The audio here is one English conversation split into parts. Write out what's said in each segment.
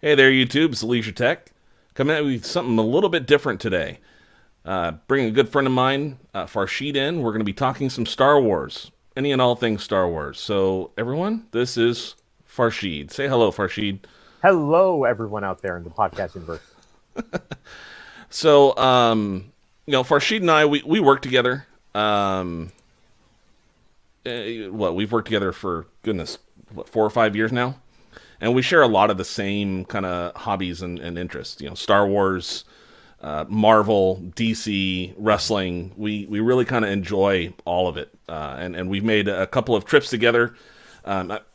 Hey there, YouTube. It's Leisure Tech. Coming at you with something a little bit different today. Bringing a good friend of mine, Farshid, in. We're going to be talking some Star Wars. Any and all things Star Wars. So, everyone, this is Farshid. Say hello, Farshid. Hello, everyone out there in the podcast universe. So, Farshid and I, we work together. We've worked together for, goodness, 4 or 5 years now? And we share a lot of the same kind of hobbies and interests. Star Wars, Marvel, DC, wrestling. We really kind of enjoy all of it, and we've made a couple of trips together.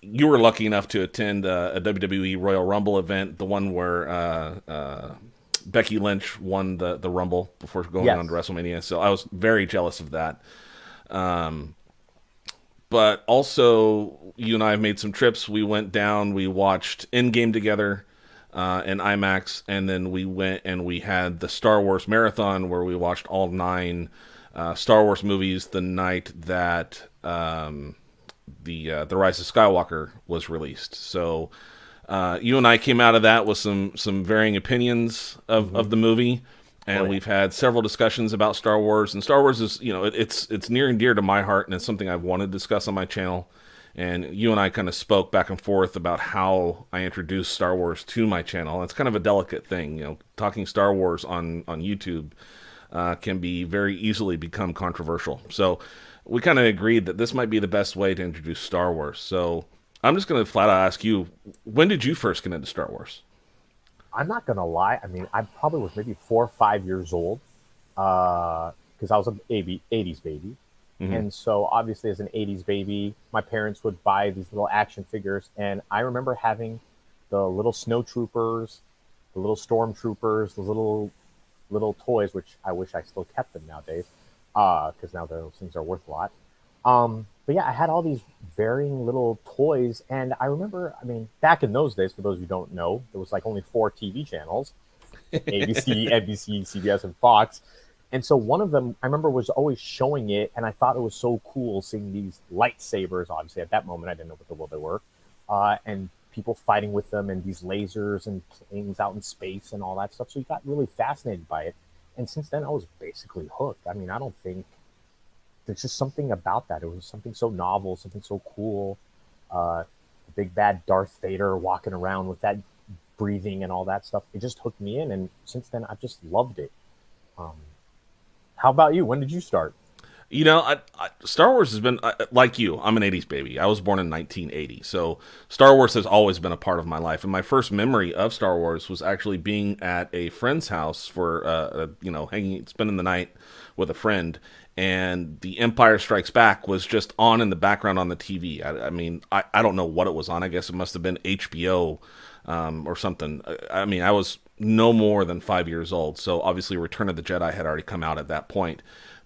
You were lucky enough to attend a WWE Royal Rumble event, the one where Becky Lynch won the Rumble before going on to Yes. WrestleMania. So I was very jealous of that. But also, you and I have made some trips. We went down, we watched Endgame together in IMAX, and then we went and we had the Star Wars marathon where we watched all nine Star Wars movies the night that the Rise of Skywalker was released. So you and I came out of that with some varying opinions of Hmm. the movie, Oh and yeah. we've had several discussions about Star Wars. And Star Wars is it's near and dear to my heart, and it's something I've wanted to discuss on my channel. And you and I kind of spoke back and forth about how I introduced Star Wars to my channel. It's kind of a delicate thing, talking Star Wars on YouTube can be very easily become controversial. So we kind of agreed that this might be the best way to introduce Star Wars. So I'm just going to flat out ask you, when did you first get into Star Wars? I'm not gonna lie. I mean, I probably was maybe 4 or 5 years old, because I was an 80s baby, Hmm. and so obviously as an 80s baby, my parents would buy these little action figures, and I remember having the little snow troopers, the little stormtroopers, the little toys, which I wish I still kept them nowadays, because now those things are worth a lot. But yeah, I had all these varying little toys, and I remember, I mean, back in those days, for those who don't know, there was like only four TV channels: ABC, NBC, CBS, and Fox. And so one of them, I remember, was always showing it, and I thought it was so cool seeing these lightsabers. Obviously, at that moment, I didn't know what the world they were, and people fighting with them, and these lasers and planes out in space and all that stuff. So you got really fascinated by it, and since then, I was basically hooked. I mean, I don't think there's just something about that. It was something so novel, something so cool. The big bad Darth Vader walking around with that breathing and all that stuff. It just hooked me in, and since then I've just loved it. Um, how about you? When did you start? Star Wars has been like you. I'm an '80s baby. I was born in 1980, so Star Wars has always been a part of my life. And my first memory of Star Wars was actually being at a friend's house for, hanging, spending the night with a friend, and The Empire Strikes Back was just on in the background on the TV. I mean, I don't know what it was on. I guess it must have been HBO or something. I mean, I was no more than 5 years old, so obviously Return of the Jedi had already come out at that point.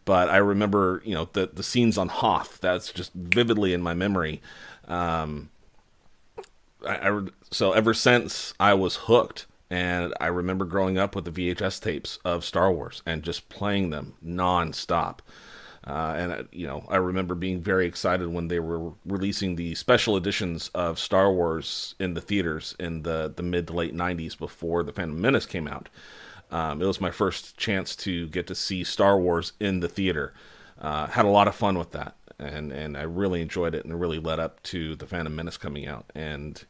But I remember, the scenes on Hoth. That's just vividly in my memory. Um, so ever since I was hooked, and I remember growing up with the VHS tapes of Star Wars and just playing them nonstop. I remember being very excited when they were releasing the special editions of Star Wars in the theaters in the mid to late '90s before the Phantom Menace came out. It was my first chance to get to see Star Wars in the theater. Had a lot of fun with that, and I really enjoyed it, and it really led up to the Phantom Menace coming out. And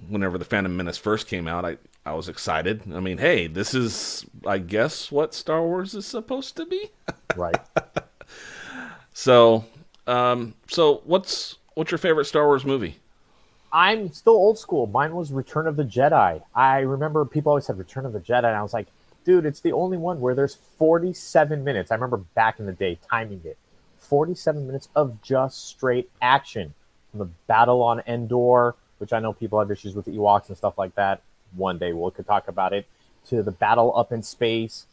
whenever the Phantom Menace first came out, I was excited. I mean, hey, this is, I guess, what Star Wars is supposed to be. Right. So what's your favorite Star Wars movie? I'm still old school. Mine was Return of the Jedi. I remember people always said Return of the Jedi, and I was like, dude, it's the only one where there's 47 minutes. I remember back in the day timing it, 47 minutes of just straight action, from the battle on Endor, which I know people have issues with the Ewoks and stuff like that. One day we could talk about it, to the battle up in space,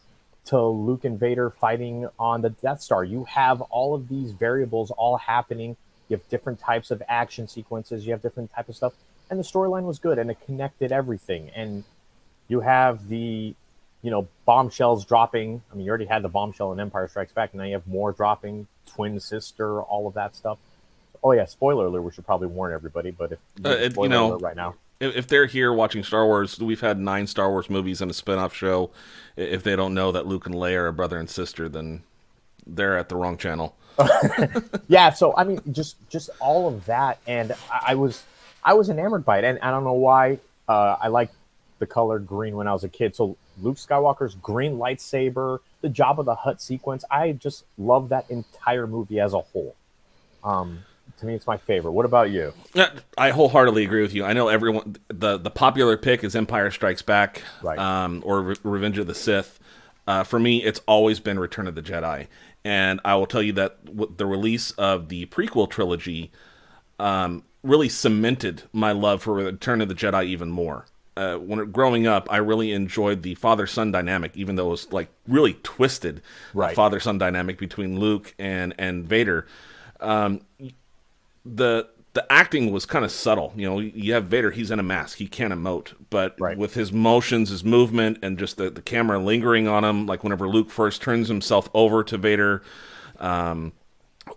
to Luke and Vader fighting on the Death Star. You have all of these variables all happening. You have different types of action sequences. You have different type of stuff, and the storyline was good and it connected everything. And you have the, bombshells dropping. I mean, you already had the bombshell in Empire Strikes Back. Now you have more dropping. Twin sister, all of that stuff. Oh yeah, spoiler alert. We should probably warn everybody, but if Uh, you need a it, you spoiler know, alert right now. if they're here watching Star Wars, we've had 9 Star Wars movies and a spin-off show. If they don't know that Luke and Leia are brother and sister, then they're at the wrong channel. Yeah, so I mean, just all of that, and I was enamored by it, and I don't know why. I liked the color green when I was a kid. So Luke Skywalker's green lightsaber, the Jabba the Hutt sequence, I just love that entire movie as a whole. To me, it's my favorite. What about you? I wholeheartedly agree with you. I know everyone. The popular pick is Empire Strikes Back, Right. or Revenge of the Sith. For me, it's always been Return of the Jedi, and I will tell you that the release of the prequel trilogy really cemented my love for Return of the Jedi even more. Growing up, I really enjoyed the father-son dynamic, even though it was like really twisted Right. father-son dynamic between Luke and Vader. The acting was kind of subtle. You know, you have Vader, he's in a mask, he can't emote, but Right. with his motions, his movement, and just the camera lingering on him, like whenever Luke first turns himself over to Vader on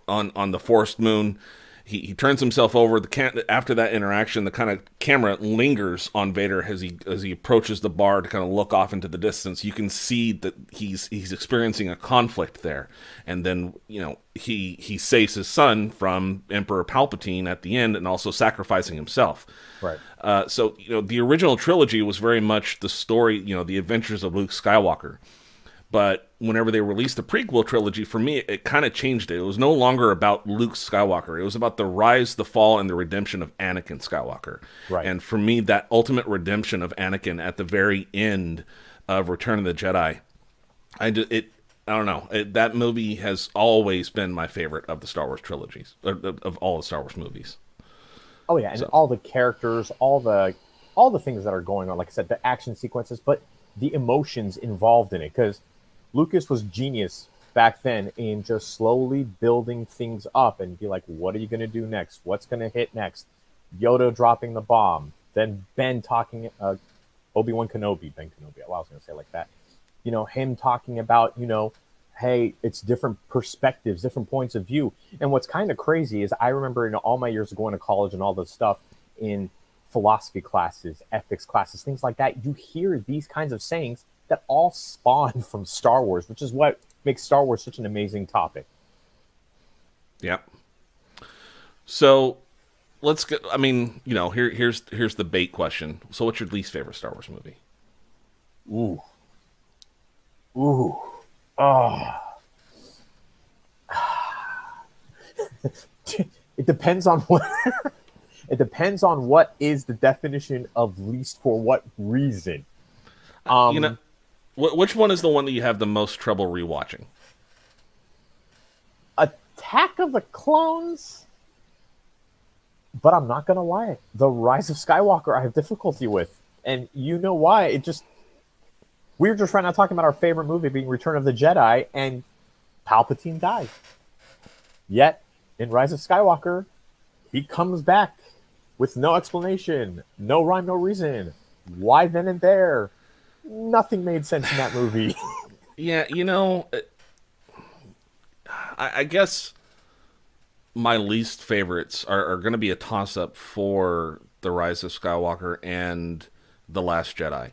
the Forest Moon, he turns himself over. After that interaction, the kind of camera lingers on Vader as he approaches the bar to kind of look off into the distance. You can see that he's experiencing a conflict there, and then he saves his son from Emperor Palpatine at the end, and also sacrificing himself. Right. So the original trilogy was very much the story, the adventures of Luke Skywalker. But whenever they released the prequel trilogy, for me, it kind of changed it. It was no longer about Luke Skywalker. It was about the rise, the fall, and the redemption of Anakin Skywalker. Right. And for me, that ultimate redemption of Anakin at the very end of Return of the Jedi, I don't know. That movie has always been my favorite of the Star Wars trilogies, of all the Star Wars movies. Oh yeah, and all the characters, all the things that are going on. Like I said, the action sequences, but the emotions involved in it, because Lucas was genius back then in just slowly building things up and be like, what are you going to do next? What's going to hit next? Yoda dropping the bomb, then Ben talking, Obi-Wan Kenobi, Ben Kenobi. Well, I was going to say it like that. Him talking about, hey, it's different perspectives, different points of view. And what's kind of crazy is I remember in all my years of going to college and all this stuff in philosophy classes, ethics classes, things like that, you hear these kinds of sayings that all spawn from Star Wars, which is what makes Star Wars such an amazing topic. Yeah. So let's get. I mean, here's the bait question. So, what's your least favorite Star Wars movie? Ooh. Ooh. Oh. It depends on what it depends on what is the definition of least for what reason. Which one is the one that you have the most trouble rewatching? Attack of the Clones. But I'm not gonna lie, The Rise of Skywalker I have difficulty with. And you know why? We were just right now talking about our favorite movie being Return of the Jedi, and Palpatine died. Yet, in Rise of Skywalker, he comes back with no explanation, no rhyme, no reason. Why then and there? Nothing made sense in that movie. Yeah, I guess my least favorites are going to be a toss-up for The Rise of Skywalker and The Last Jedi.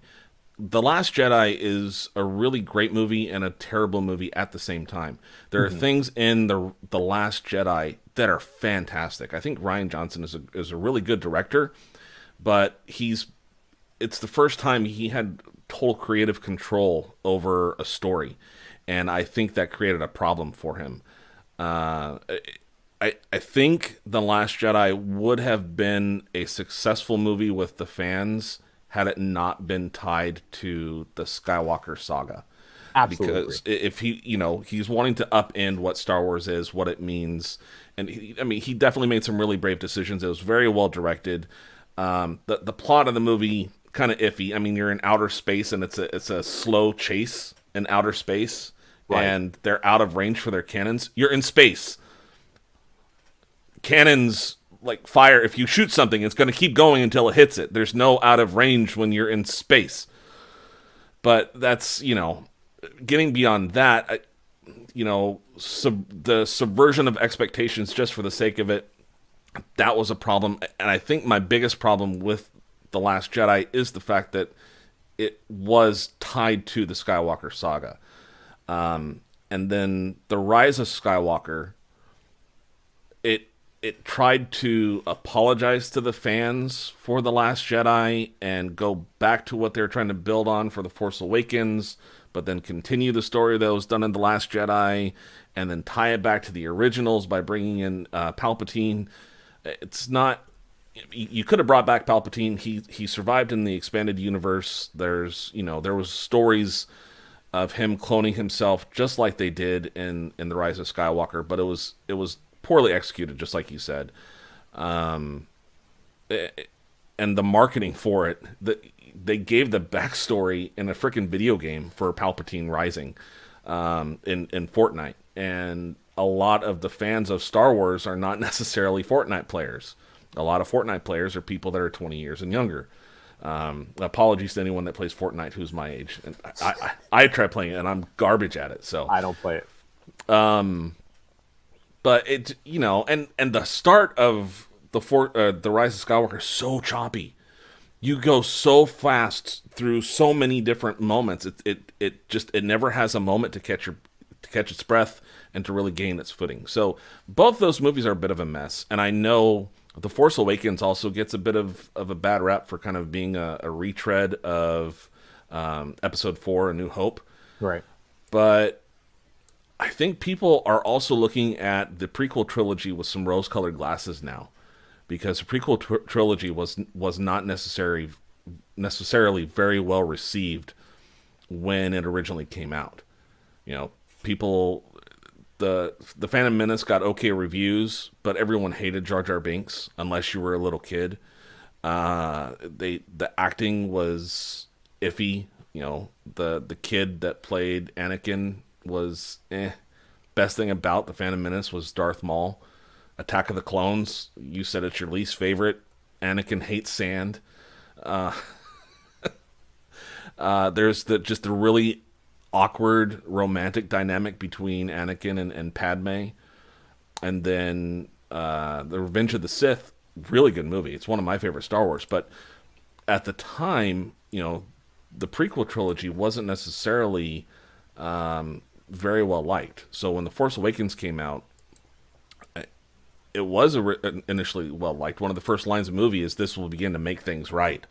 The Last Jedi is a really great movie and a terrible movie at the same time. There are things in the Last Jedi that are fantastic. I think Rian Johnson is a really good director, but it's the first time he had total creative control over a story, and I think that created a problem for him. I think The Last Jedi would have been a successful movie with the fans had it not been tied to the Skywalker saga. Absolutely. Because if he's wanting to upend what Star Wars is, what it means, and he definitely made some really brave decisions. It was very well directed. The plot of the movie kind of iffy. I mean, you're in outer space and it's a slow chase in outer space, right, and they're out of range for their cannons. You're in space. Cannons like fire. If you shoot something, it's going to keep going until it hits it. There's no out of range when you're in space. But that's, getting beyond that, the subversion of expectations just for the sake of it, that was a problem. And I think my biggest problem with The Last Jedi is the fact that it was tied to the Skywalker saga. And then The Rise of Skywalker, it it tried to apologize to the fans for The Last Jedi and go back to what they were trying to build on for The Force Awakens, but then continue the story that was done in The Last Jedi, and then tie it back to the originals by bringing in Palpatine. It's not. You could have brought back Palpatine. He survived in the expanded universe. There was stories of him cloning himself just like they did in The Rise of Skywalker, but it was poorly executed, just like you said. And the marketing for it, they gave the backstory in a freaking video game for Palpatine Rising in Fortnite, and a lot of the fans of Star Wars are not necessarily Fortnite players. A lot of Fortnite players are people that are 20 years and younger. Apologies to anyone that plays Fortnite who's my age. And I try playing it and I'm garbage at it. So I don't play it. But it, and the start of the Rise of Skywalker is so choppy. You go so fast through so many different moments. It never has a moment to catch its breath and to really gain its footing. So both those movies are a bit of a mess, and I know The Force Awakens also gets a bit of a bad rap for kind of being a retread of Episode 4, A New Hope. Right. But I think people are also looking at the prequel trilogy with some rose-colored glasses now, because the prequel trilogy was not necessarily very well received when it originally came out. People, the Phantom Menace got okay reviews, but everyone hated Jar Jar Binks unless you were a little kid. The acting was iffy. The kid that played Anakin was Best thing about the Phantom Menace was Darth Maul. Attack of the Clones, you said it's your least favorite. Anakin hates sand. There's just the really awkward romantic dynamic between Anakin and Padme. And then The Revenge of the Sith, really good movie. It's one of my favorite Star Wars. But at the time, the prequel trilogy wasn't necessarily very well liked. So when The Force Awakens came out, it was initially well liked. One of the first lines of the movie is, "This will begin to make things right."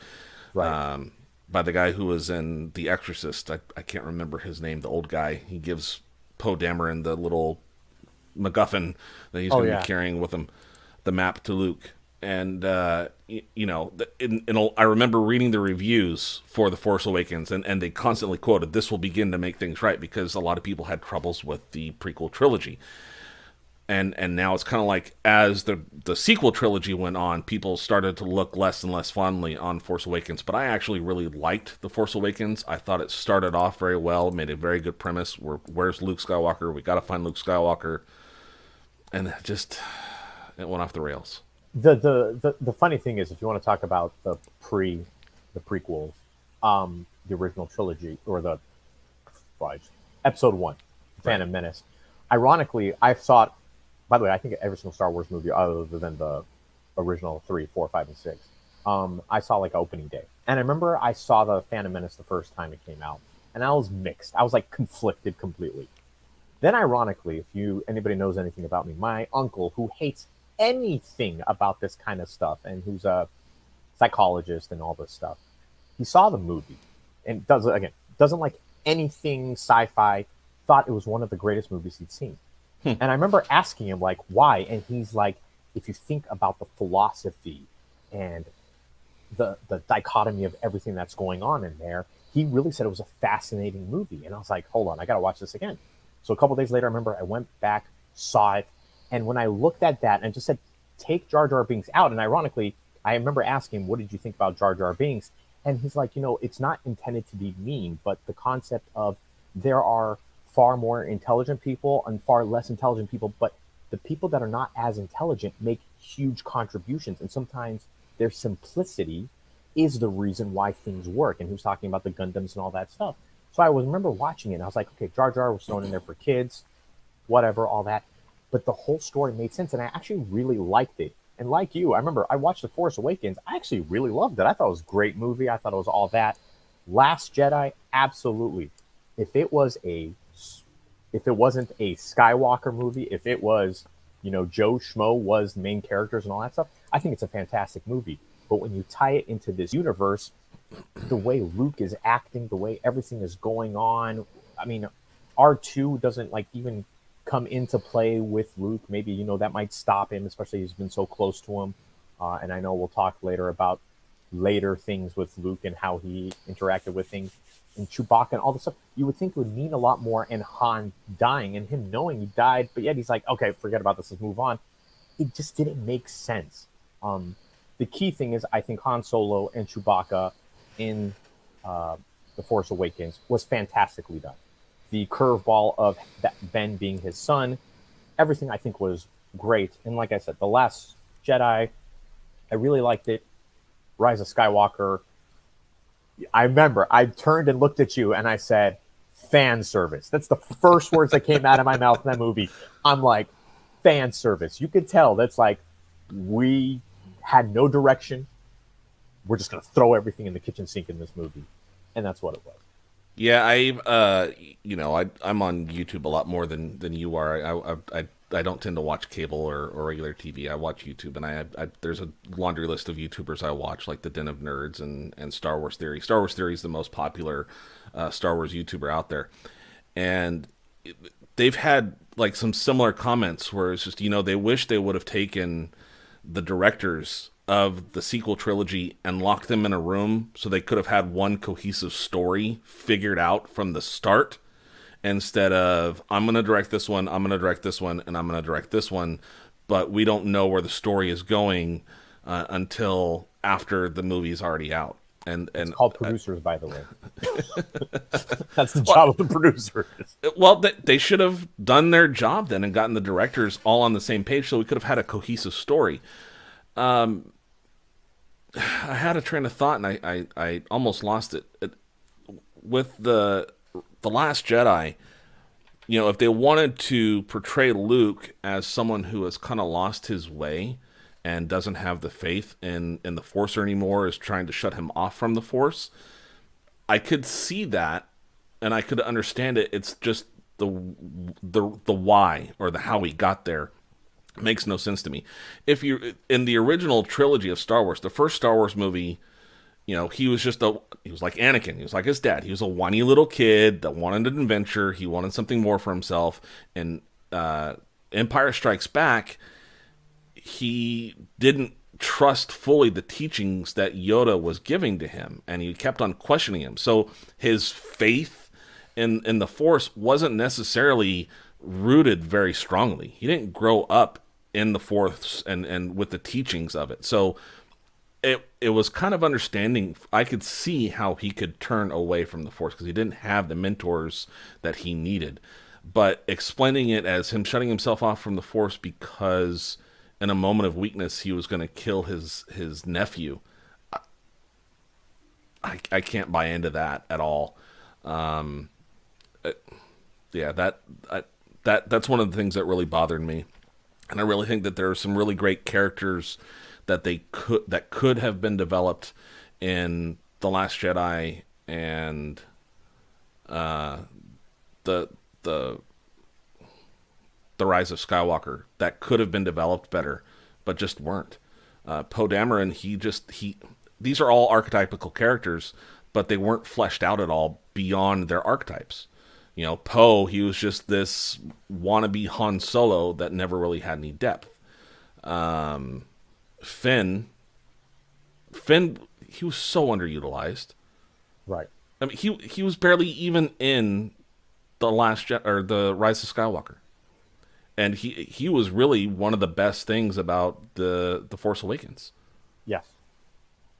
Right. By the guy who was in The Exorcist. I can't remember his name, the old guy. He gives Poe Dameron the little MacGuffin that he's going to be carrying with him, the map to Luke. And, I remember reading the reviews for The Force Awakens, and they constantly quoted, "This will begin to make things right," because a lot of people had troubles with the prequel trilogy. And now it's kind of like, as the sequel trilogy went on, people started to look less and less fondly on Force Awakens. But I actually really liked The Force Awakens. I thought it started off very well, made a very good premise. Where's Luke Skywalker? We got to find Luke Skywalker. And it went off the rails. The funny thing is, if you want to talk about the prequels, the original trilogy, or Episode 1, Phantom Menace. Ironically, I saw it. By the way, I think every single Star Wars movie, other than the original 3, 4, 5, and 6, I saw like opening day. And I remember I saw the Phantom Menace the first time it came out, and I was mixed. I was like conflicted completely. Then, ironically, if anybody knows anything about me, my uncle, who hates anything about this kind of stuff, and who's a psychologist and all this stuff, he saw the movie and doesn't like anything sci-fi. Thought it was one of the greatest movies he'd seen. And I remember asking him, like, why? And he's like, if you think about the philosophy and the dichotomy of everything that's going on in there, he really said it was a fascinating movie. And I was like, hold on, I got to watch this again. So a couple days later, I remember I went back, saw it. And when I looked at that and just said, take Jar Jar Binks out. And ironically, I remember asking him, what did you think about Jar Jar Binks? And he's like, it's not intended to be mean, but the concept of there are far more intelligent people and far less intelligent people, but the people that are not as intelligent make huge contributions, and sometimes their simplicity is the reason why things work. And he was talking about the Gundams and all that stuff. So I remember watching it, and I was like, okay, Jar Jar was thrown in there for kids, whatever, all that, but the whole story made sense, and I actually really liked it. And like you, I remember I watched The Force Awakens. I actually really loved it. I thought it was a great movie. I thought it was all that. Last Jedi, absolutely. If it was a, if it wasn't a Skywalker movie, if it was, Joe Schmo was the main characters and all that stuff, I think it's a fantastic movie. But when you tie it into this universe, the way Luke is acting, the way everything is going on, I mean, R2 doesn't like even come into play with Luke. Maybe, that might stop him, especially he's been so close to him. And I know we'll talk later about later things with Luke and how he interacted with things and Chewbacca and all this stuff. You would think it would mean a lot more in Han dying and him knowing he died, but yet he's like, okay, forget about this, let's move on. It just didn't make sense. The key thing is, I think Han Solo and Chewbacca in The Force Awakens was fantastically done. The curveball of that Ben being his son, everything I think was great. And like I said, The Last Jedi, I really liked it. Rise of Skywalker, I remember I turned and looked at you and I said, fan service. That's the first words that came out of my mouth in that movie. I'm like, fan service. You could tell that's like, we had no direction. We're just going to throw everything in the kitchen sink in this movie. And that's what it was. Yeah, I'm on YouTube a lot more than you are. I don't tend to watch cable or regular TV. I watch YouTube, and there's a laundry list of YouTubers I watch, like the Den of Nerds and Star Wars Theory. Star Wars Theory is the most popular Star Wars YouTuber out there, and they've had like some similar comments where it's just they wish they would have taken the directors of the sequel trilogy and locked them in a room so they could have had one cohesive story figured out from the start, instead of I'm going to direct this one, I'm going to direct this one, and I'm going to direct this one, but we don't know where the story is going until after the movie's already out. And it's called producers, by the way. That's the job of the producers. Well, they should have done their job then and gotten the directors all on the same page so we could have had a cohesive story. I had a train of thought and I almost lost it. With the Last Jedi, if they wanted to portray Luke as someone who has kind of lost his way and doesn't have the faith in the Force anymore, is trying to shut him off from the Force, I could see that and I could understand it. It's just the why or the how he got there makes no sense to me. If you in the original trilogy of Star Wars, the first Star Wars movie, he was like Anakin. He was like his dad. He was a whiny little kid that wanted an adventure. He wanted something more for himself. And Empire Strikes Back, he didn't trust fully the teachings that Yoda was giving to him, and he kept on questioning him. So his faith in the Force wasn't necessarily rooted very strongly. He didn't grow up in the Force and with the teachings of it. So it was kind of understanding. I could see how he could turn away from the Force because he didn't have the mentors that he needed. But explaining it as him shutting himself off from the Force because in a moment of weakness he was going to kill his nephew, I can't buy into that at all. Yeah, that's one of the things that really bothered me, and I really think that there are some really great characters that could have been developed in The Last Jedi and the Rise of Skywalker that could have been developed better, but just weren't. Poe Dameron, these are all archetypical characters, but they weren't fleshed out at all beyond their archetypes. Poe, he was just this wannabe Han Solo that never really had any depth. Finn, he was so underutilized. Right. I mean, he was barely even in the the Rise of Skywalker, and he was really one of the best things about the Force Awakens. Yes,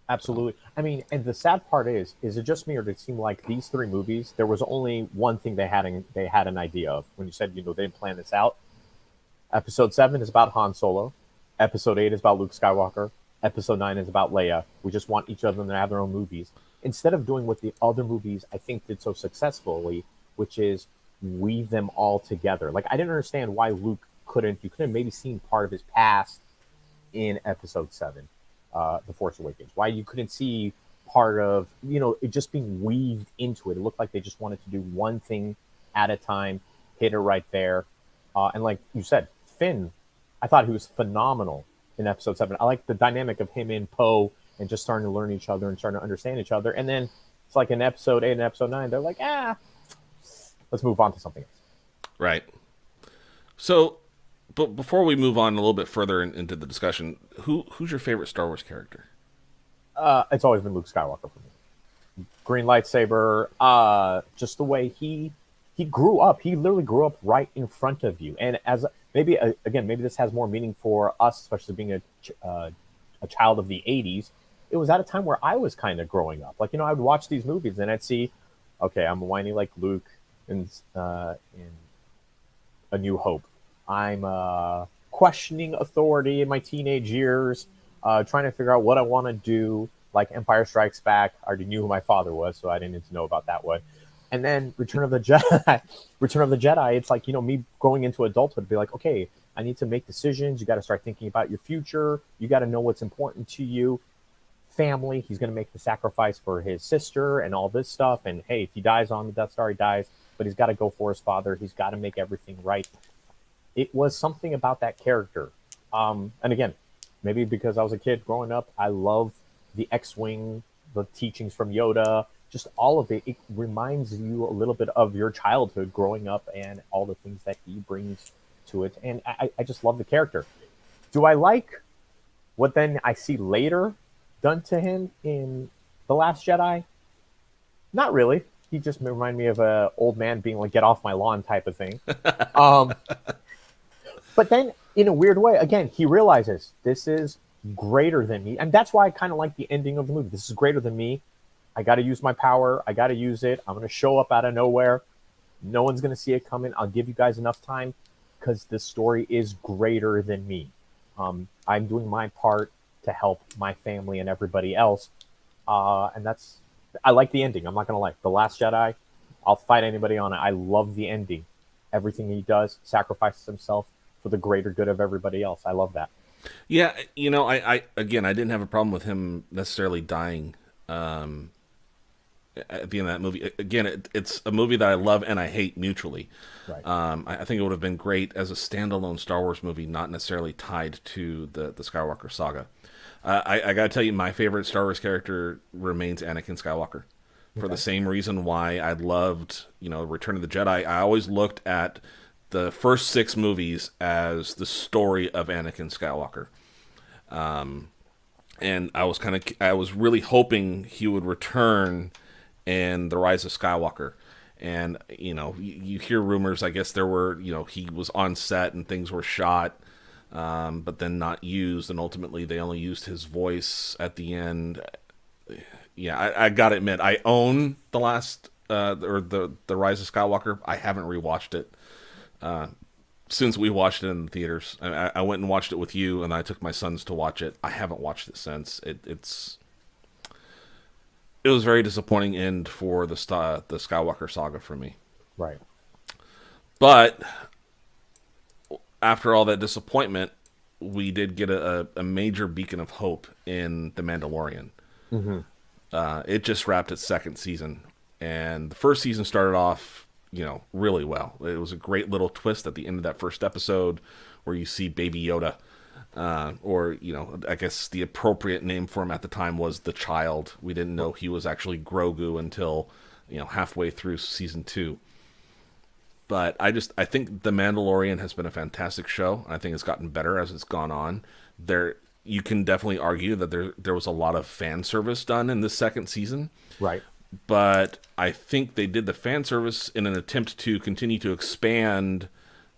absolutely. I mean, and the sad part is it just me, or did it seem like these three movies there was only one thing they had an idea of when you said they didn't plan this out? Episode 7 is about Han Solo. Episode 8 is about Luke Skywalker. Episode 9 is about Leia. We just want each of them to have their own movies. Instead of doing what the other movies, I think, did so successfully, which is weave them all together. Like, I didn't understand why Luke you couldn't have maybe seen part of his past in Episode 7, The Force Awakens. Why you couldn't see part of, it just being weaved into it. It looked like they just wanted to do one thing at a time, hit it right there. And like you said, Finn, I thought he was phenomenal in Episode 7. I like the dynamic of him and Poe and just starting to learn each other and starting to understand each other. And then it's like in Episode 8 and Episode 9, they're like, let's move on to something else. Right. So, but before we move on a little bit further into the discussion, who's your favorite Star Wars character? It's always been Luke Skywalker for me. Green lightsaber, just the way he grew up. He literally grew up right in front of you. And as maybe again, maybe this has more meaning for us, especially being a child of the '80s. It was at a time where I was kind of growing up. Like, I would watch these movies and I'd see, okay, I'm whiny like Luke in A New Hope. I'm questioning authority in my teenage years, trying to figure out what I want to do. Like Empire Strikes Back, I already knew who my father was, so I didn't need to know about that one. And then Return of the Jedi, it's like, me going into adulthood, be like, okay, I need to make decisions. You got to start thinking about your future. You got to know what's important to you. Family, he's going to make the sacrifice for his sister and all this stuff. And hey, if he dies on the Death Star, he dies, but he's got to go for his father. He's got to make everything right. It was something about that character. And again, maybe because I was a kid growing up, I love the X-Wing, the teachings from Yoda, just all of it. It reminds you a little bit of your childhood growing up and all the things that he brings to it. And I just love the character. Do I like what then I see later done to him in The Last Jedi? Not really. He just reminded me of an old man being like, get off my lawn type of thing. But then, in a weird way, again, he realizes this is greater than me. And that's why I kind of like the ending of the movie. This is greater than me. I got to use my power. I got to use it. I'm going to show up out of nowhere. No one's going to see it coming. I'll give you guys enough time because this story is greater than me. I'm doing my part to help my family and everybody else. And I like the ending. I'm not going to lie. The Last Jedi, I'll fight anybody on it. I love the ending. Everything he does, sacrifices himself for the greater good of everybody else. I love that. Yeah, I again, I didn't have a problem with him necessarily dying at the end of that movie. Again, it's a movie that I love and I hate mutually. Right. I think it would have been great as a standalone Star Wars movie, not necessarily tied to the Skywalker saga. I got to tell you, my favorite Star Wars character remains Anakin Skywalker. For the same reason why I loved, Return of the Jedi. I always looked at the first 6 movies as the story of Anakin Skywalker. And I was really hoping he would return in The Rise of Skywalker. And, you hear rumors, I guess there were, he was on set and things were shot, but then not used. And ultimately they only used his voice at the end. Yeah, I gotta admit, I own the Rise of Skywalker. I haven't rewatched it since we watched it in the theaters. I went and watched it with you, and I took my sons to watch it. I haven't watched it since. It was a very disappointing end for the Skywalker saga for me. Right. But after all that disappointment, we did get a major beacon of hope in The Mandalorian. Mm-hmm. It just wrapped its 2nd season, and the first season started off, really well. It was a great little twist at the end of that first episode where you see Baby Yoda, or, I guess the appropriate name for him at the time was the Child. We didn't know he was actually Grogu until, halfway through season 2. But I think The Mandalorian has been a fantastic show. I think it's gotten better as it's gone on. You can definitely argue that there was a lot of fan service done in this 2nd season. Right. But I think they did the fan service in an attempt to continue to expand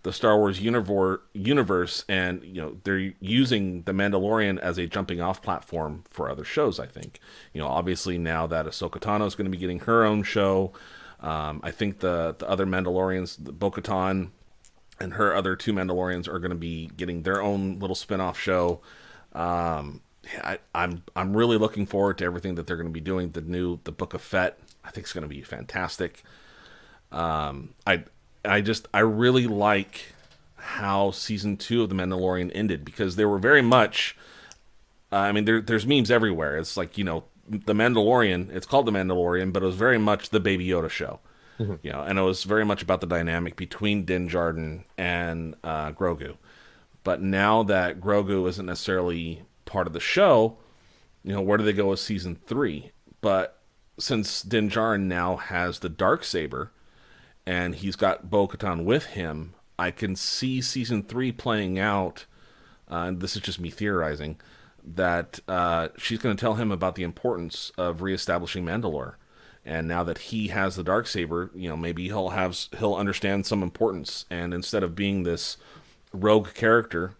the Star Wars universe, and they're using The Mandalorian as a jumping off platform for other shows. I think obviously now that Ahsoka Tano is going to be getting her own show, I think the other Mandalorians, Bo-Katan and her other 2 Mandalorians, are going to be getting their own little spin-off show. I'm really looking forward to everything that they're going to be doing. The Book of Fett, I think, is going to be fantastic. I really like how season 2 of The Mandalorian ended, because they were very much. I mean, there's memes everywhere. It's like, The Mandalorian. It's called The Mandalorian, but it was very much the Baby Yoda show. Mhm. And it was very much about the dynamic between Din Djarin and Grogu. But now that Grogu isn't necessarily part of the show, where do they go with season 3? But since Din Djarin now has the dark saber and he's got Bo-Katan with him, I can see season 3 playing out. And this is just me theorizing that she's going to tell him about the importance of reestablishing Mandalore. And now that he has the dark saber, maybe he'll understand some importance. And instead of being this rogue character,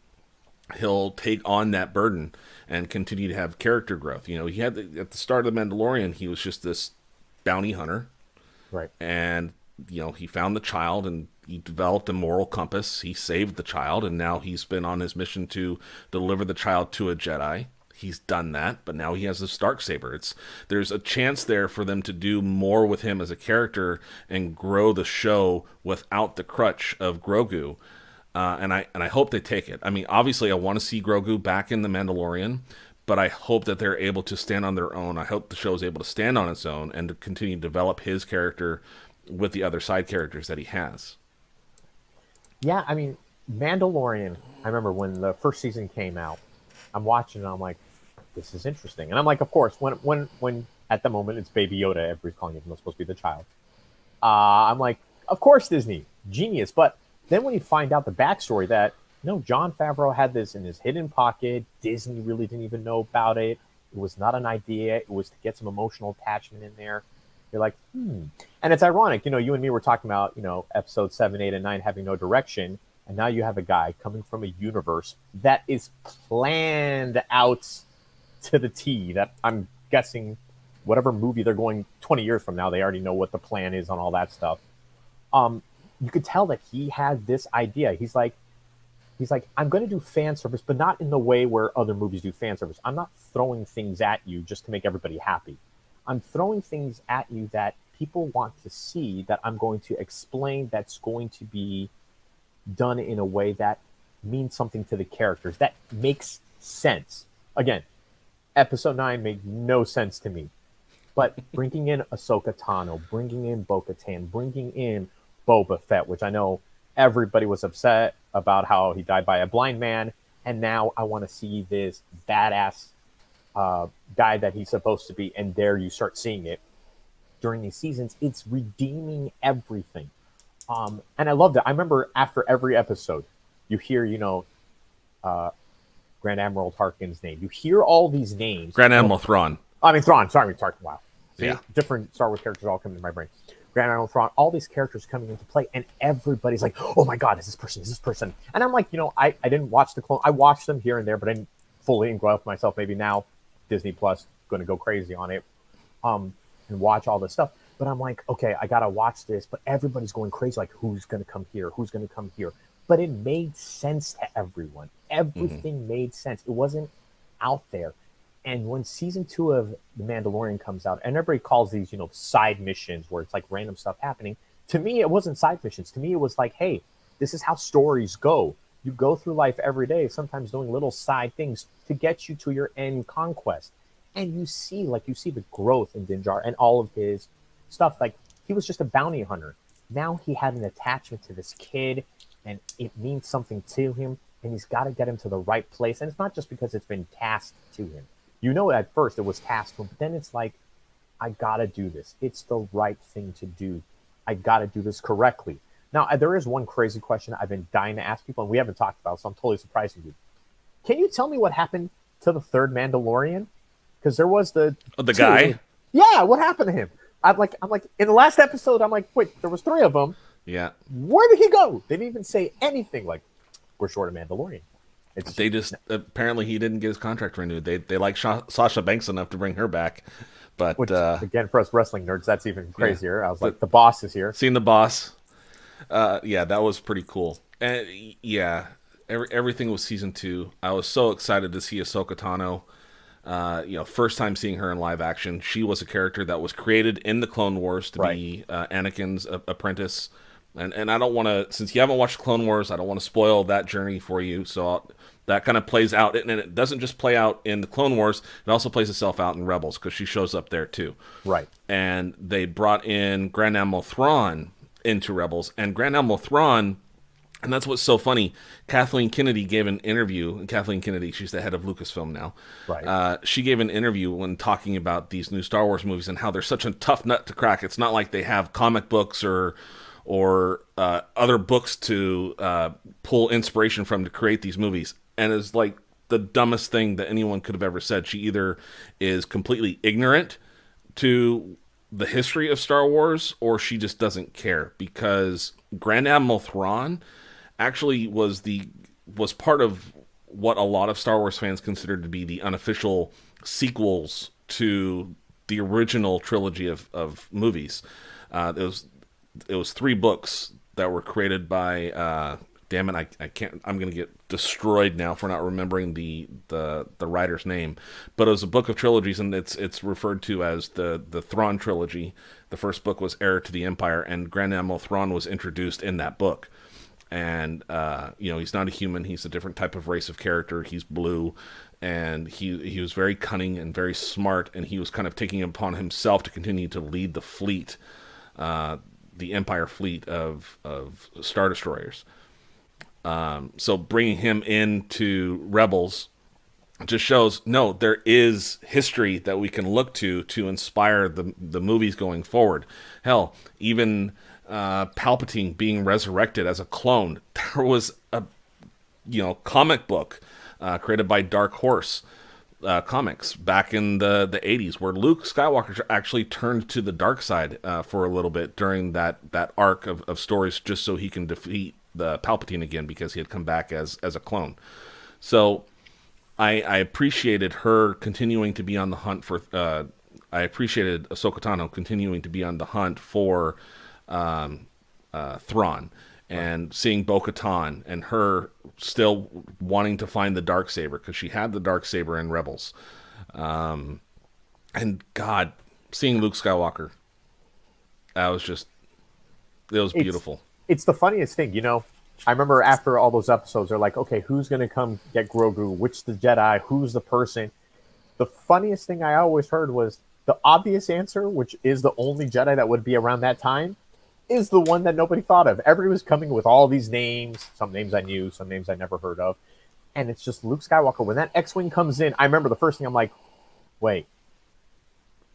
he'll take on that burden and continue to have character growth. He had at the start of The Mandalorian, he was just this bounty hunter, Right. and he found the child and he developed a moral compass. He saved the child, and now he's been on his mission to deliver the child to a Jedi. He's done that, but now he has this dark saber. There's a chance there for them to do more with him as a character and grow the show without the crutch of Grogu. And I hope they take it. I mean, obviously, I want to see Grogu back in The Mandalorian, but I hope that they're able to stand on their own. I hope the show is able to stand on its own and to continue to develop his character with the other side characters that he has. Yeah, I mean, Mandalorian. I remember when the first season came out. I'm watching and I'm like, this is interesting. And I'm like, of course, when at the moment it's Baby Yoda, everybody's calling him supposed to be the child. I'm like, of course, Disney, genius. But then when you find out the backstory that no, Jon Favreau had this in his hidden pocket, Disney really didn't even know about it. It was not an idea. It was to get some emotional attachment in there. You're like, And it's ironic, you and me were talking about, episode 7, 8, and 9 having no direction. And now you have a guy coming from a universe that is planned out to the T. That I'm guessing whatever movie they're going 20 years from now, they already know what the plan is on all that stuff. You could tell that he had this idea. He's like, I'm going to do fan service, but not in the way where other movies do fan service. I'm not throwing things at you just to make everybody happy. I'm throwing things at you that people want to see, that I'm going to explain, that's going to be done in a way that means something to the characters, that makes sense. Again, episode 9 made no sense to me. But bringing in Ahsoka Tano, bringing in Bo-Katan, bringing in Boba Fett, which I know everybody was upset about how he died by a blind man, and now I want to see this badass guy that he's supposed to be, and there you start seeing it during these seasons. It's redeeming everything. And I loved it. I remember after every episode, you hear, Grand Admiral Tarkin's name. You hear all these names. Grand Admiral Thrawn. I mean, Thrawn. Sorry, Tarkin. Wow. See, Yeah. different Star Wars characters all coming to my brain. Grand Admiral Thrawn, all these characters coming into play, and everybody's like, oh my God, is this person? And I'm like, I didn't watch the clone. I watched them here and there, but I didn't fully engulf myself. Maybe now Disney Plus going to go crazy on it and watch all this stuff. But I'm like, okay, I got to watch this, but everybody's going crazy. Like, who's going to come here? Who's going to come here? But it made sense to everyone. Everything made sense. It wasn't out there. And when season 2 of The Mandalorian comes out, and everybody calls these, side missions where it's like random stuff happening. To me, it wasn't side missions. To me, it was like, hey, this is how stories go. You go through life every day, sometimes doing little side things to get you to your end conquest. And you see the growth in Din Djarin and all of his stuff. Like, he was just a bounty hunter. Now he had an attachment to this kid, and it means something to him, and he's got to get him to the right place. And it's not just because it's been tasked to him. At first it was tasked to him, but then it's like, I got to do this. It's the right thing to do. I got to do this correctly. Now, there is one crazy question I've been dying to ask people, and we haven't talked about, so I'm totally surprising you. Can you tell me what happened to the third Mandalorian? Because there was the guy. Yeah, what happened to him? I'm like, in the last episode, I'm like, wait, there was 3 of them. Yeah. Where did he go? They didn't even say anything. Like, we're short of Mandalorian. They just apparently he didn't get his contract renewed. They like Sasha Banks enough to bring her back, but which, again, for us wrestling nerds, that's even crazier. Yeah. I was like, the boss is here. Seeing the boss, yeah, that was pretty cool. And yeah, everything was season 2. I was so excited to see Ahsoka Tano. First time seeing her in live action. She was a character that was created in the Clone Wars to be Anakin's apprentice, And I don't want to, since you haven't watched Clone Wars, I don't want to spoil that journey for you. So that kind of plays out, and it doesn't just play out in the Clone Wars; it also plays itself out in Rebels because she shows up there too. Right. And they brought in Grand Admiral Thrawn into Rebels, and Grand Admiral Thrawn. And that's what's so funny. Kathleen Kennedy gave an interview. And Kathleen Kennedy, she's the head of Lucasfilm now. Right. She gave an interview when talking about these new Star Wars movies and how they're such a tough nut to crack. It's not like they have comic books or other books to pull inspiration from to create these movies. And it's like the dumbest thing that anyone could have ever said. She either is completely ignorant to the history of Star Wars or she just doesn't care, because Grand Admiral Thrawn actually was part of what a lot of Star Wars fans considered to be the unofficial sequels to the original trilogy of movies. It was three books that were created by damn it, I can't, I'm gonna get destroyed now for not remembering the writer's name. But it was a book of trilogies, and it's referred to as the Thrawn trilogy. The first book was Heir to the Empire, and Grand Admiral Thrawn was introduced in that book. And he's not a human; he's a different type of race of character. He's blue, and he was very cunning and very smart, and he was kind of taking it upon himself to continue to lead the fleet, the Empire fleet of Star Destroyers. So bringing him into Rebels just shows, no, there is history that we can look to inspire the movies going forward. Hell, even Palpatine being resurrected as a clone. There was a comic book created by Dark Horse comics back in the 80s where Luke Skywalker actually turned to the dark side for a little bit during that arc of stories, just so he can defeat the Palpatine again, because he had come back as a clone. So I appreciated her continuing to be on the hunt for I appreciated Ahsoka Tano continuing to be on the hunt for Thrawn, and seeing Bo-Katan and her still wanting to find the Darksaber, because she had the Darksaber in Rebels. And God, seeing Luke Skywalker, it was beautiful. It's the funniest thing, I remember after all those episodes, they're like, okay, who's going to come get Grogu? Which the Jedi? Who's the person? The funniest thing I always heard was the obvious answer, which is the only Jedi that would be around that time, is the one that nobody thought of. Everybody was coming with all these names, some names I knew, some names I never heard of. And it's just Luke Skywalker. When that X-Wing comes in, I remember the first thing I'm like, wait,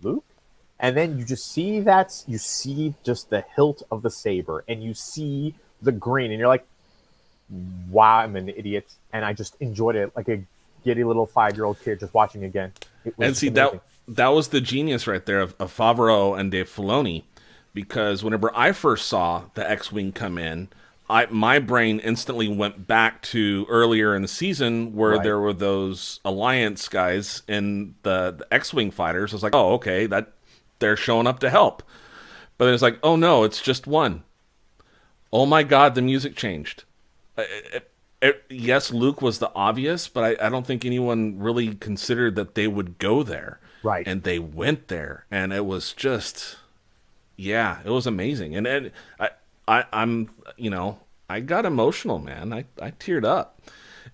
Luke? And then you see just the hilt of the saber, and you see the green, and you're like, wow, I'm an idiot. And I just enjoyed it like a giddy little 5-year-old kid just watching again. And see, amazing. that was the genius right there of Favreau and Dave Filoni, because whenever I first saw the X-Wing come in, my brain instantly went back to earlier in the season where there were those Alliance guys in the X-Wing fighters. I was like, oh, okay, that they're showing up to help. But then it's like, oh no, it's just one. Oh my God, the music changed. Yes, Luke was the obvious, but I don't think anyone really considered that they would go there. Right. And they went there, and it was just, yeah, it was amazing. And I'm, I got emotional, man. I teared up.